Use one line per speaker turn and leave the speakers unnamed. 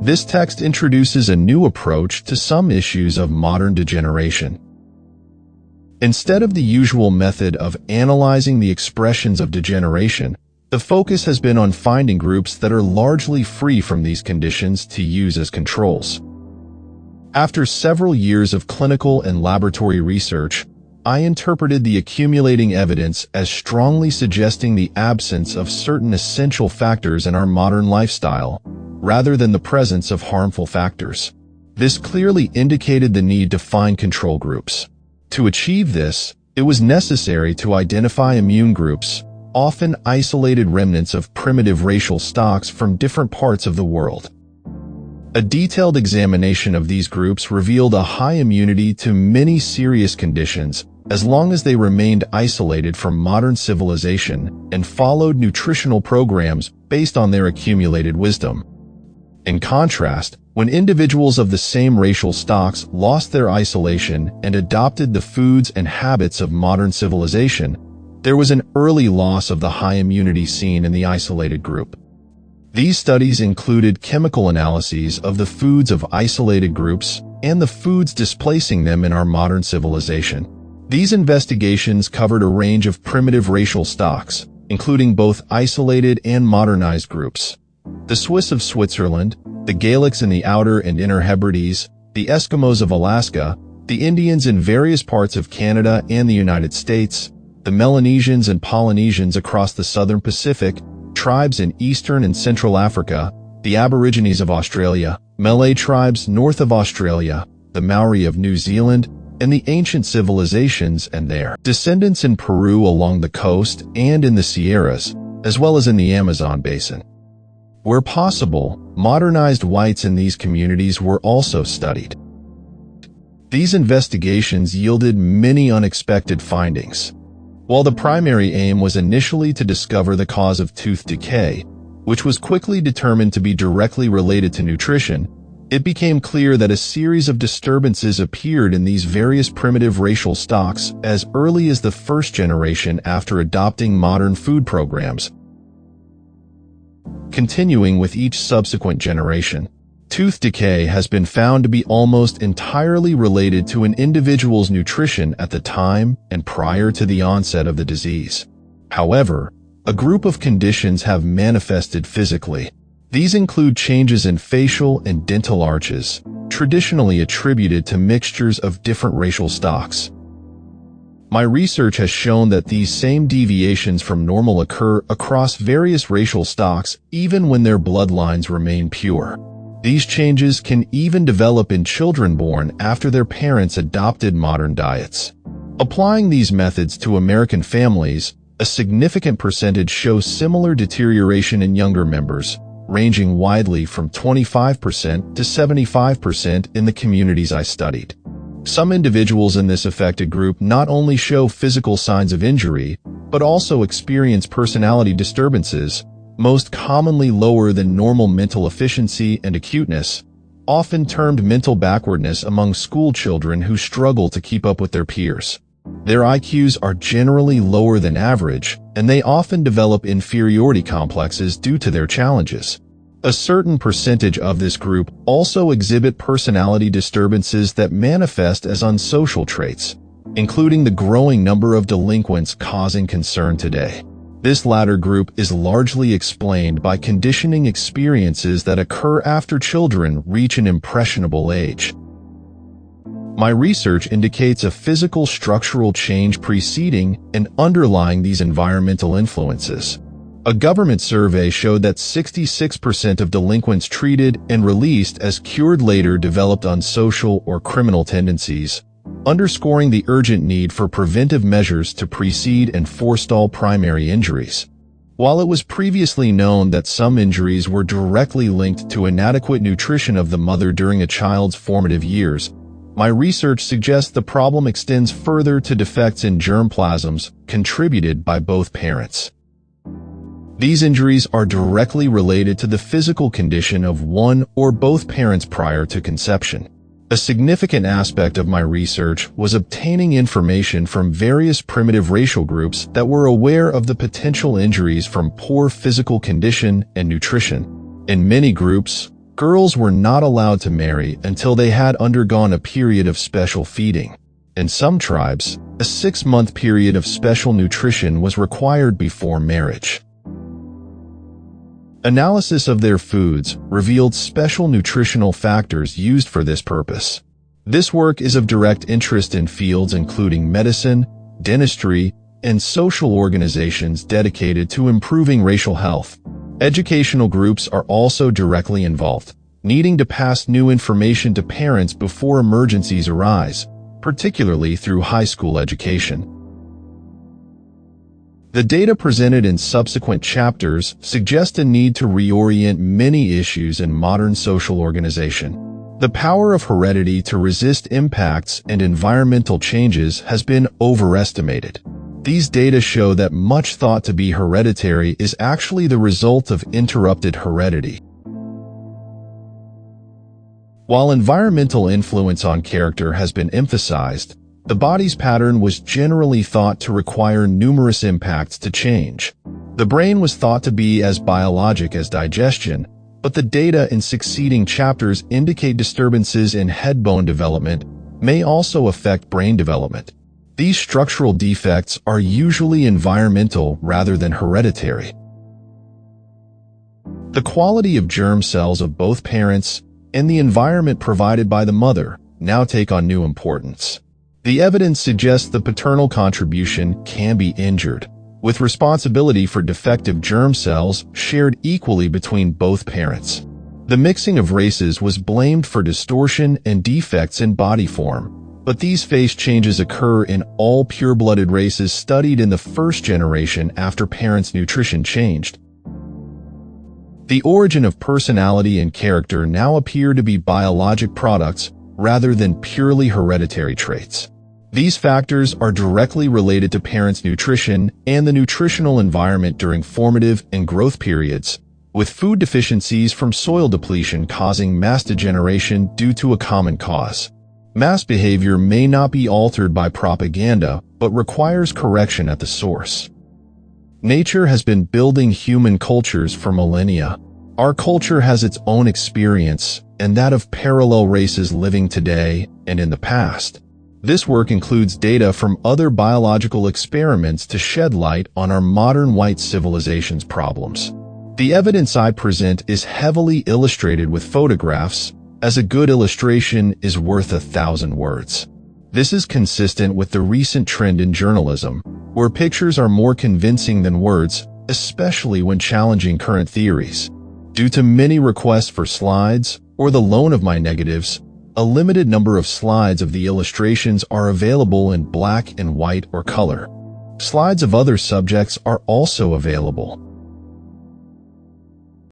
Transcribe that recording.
This text introduces a new approach to some issues of modern degeneration. Instead of the usual method of analyzing the expressions of degeneration, the focus has been on finding groups that are largely free from these conditions to use as controls. After several years of clinical and laboratory research, I interpreted the accumulating evidence as strongly suggesting the absence of certain essential factors in our modern lifestyle, rather than the presence of harmful factors. This clearly indicated the need to find control groups. To achieve this, it was necessary to identify immune groups, often isolated remnants of primitive racial stocks from different parts of the world. A detailed examination of these groups revealed a high immunity to many serious conditions as long as they remained isolated from modern civilization and followed nutritional programs based on their accumulated wisdom. In contrast, when individuals of the same racial stocks lost their isolation and adopted the foods and habits of modern civilization, there was an early loss of the high immunity seen in the isolated group. These studies included chemical analyses of the foods of isolated groups and the foods displacing them in our modern civilization. These investigations covered a range of primitive racial stocks, including both isolated and modernized groups. The Swiss of Switzerland, the Gaelics in the Outer and Inner Hebrides, the Eskimos of Alaska, the Indians in various parts of Canada and the United States, the Melanesians and Polynesians across the Southern Pacific, tribes in Eastern and Central Africa, the Aborigines of Australia, Malay tribes north of Australia, the Maori of New Zealand, and the ancient civilizations and their descendants in Peru along the coast and in the Sierras, as well as in the Amazon basin. Where possible, modernized whites in these communities were also studied. These investigations yielded many unexpected findings. While the primary aim was initially to discover the cause of tooth decay, which was quickly determined to be directly related to nutrition, it became clear that a series of disturbances appeared in these various primitive racial stocks as early as the first generation after adopting modern food programs, continuing with each subsequent generation. Tooth decay has been found to be almost entirely related to an individual's nutrition at the time and prior to the onset of the disease. However, a group of conditions have manifested physically. These include changes in facial and dental arches, traditionally attributed to mixtures of different racial stocks. My research has shown that these same deviations from normal occur across various racial stocks even when their bloodlines remain pure. These changes can even develop in children born after their parents adopted modern diets. Applying these methods to American families, a significant percentage show similar deterioration in younger members, ranging widely from 25% to 75% in the communities I studied. Some individuals in this affected group not only show physical signs of injury, but also experience personality disturbances, most commonly lower than normal mental efficiency and acuteness, often termed mental backwardness among school children who struggle to keep up with their peers. Their IQs are generally lower than average, and they often develop inferiority complexes due to their challenges. A certain percentage of this group also exhibit personality disturbances that manifest as unsocial traits, including the growing number of delinquents causing concern today. This latter group is largely explained by conditioning experiences that occur after children reach an impressionable age. My research indicates a physical structural change preceding and underlying these environmental influences. A government survey showed that 66% of delinquents treated and released as cured later developed unsocial or criminal tendencies, underscoring the urgent need for preventive measures to precede and forestall primary injuries. While it was previously known that some injuries were directly linked to inadequate nutrition of the mother during a child's formative years, my research suggests the problem extends further to defects in germplasms contributed by both parents. These injuries are directly related to the physical condition of one or both parents prior to conception. A significant aspect of my research was obtaining information from various primitive racial groups that were aware of the potential injuries from poor physical condition and nutrition. In many groups, Girls were not allowed to marry until they had undergone a period of special feeding. In some tribes, a 6-month period of special nutrition was required before marriage. Analysis of their foods revealed special nutritional factors used for this purpose. This work is of direct interest in fields including medicine, dentistry, and social organizations dedicated to improving racial health. Educational groups are also directly involved, needing to pass new information to parents before emergencies arise, particularly through high school education. The data presented in subsequent chapters suggest a need to reorient many issues in modern social organization. The power of heredity to resist impacts and environmental changes has been overestimated. These data show that much thought to be hereditary is actually the result of interrupted heredity. While environmental influence on character has been emphasized, the body's pattern was generally thought to require numerous impacts to change. The brain was thought to be as biologic as digestion, but the data in succeeding chapters indicate disturbances in head bone development may also affect brain development. These structural defects are usually environmental rather than hereditary. The quality of germ cells of both parents and the environment provided by the mother now take on new importance. The evidence suggests the paternal contribution can be injured, with responsibility for defective germ cells shared equally between both parents. The mixing of races was blamed for distortion and defects in body form, but these phase changes occur in all pure-blooded races studied in the first generation after parents' nutrition changed. The origin of personality and character now appear to be biologic products rather than purely hereditary traits. These factors are directly related to parents' nutrition and the nutritional environment during formative and growth periods, with food deficiencies from soil depletion causing mass degeneration due to a common cause. Mass behavior may not be altered by propaganda, but requires correction at the source. Nature has been building human cultures for millennia. Our culture has its own experience, and that of parallel races living today and in the past. This work includes data from other biological experiments to shed light on our modern white civilization's problems. The evidence I present is heavily illustrated with photographs, as a good illustration is worth 1,000 words. This is consistent with the recent trend in journalism, where pictures are more convincing than words, especially when challenging current theories. Due to many requests for slides, or the loan of my negatives, a limited number of slides of the illustrations are available in black and white or color. Slides of other subjects are also available.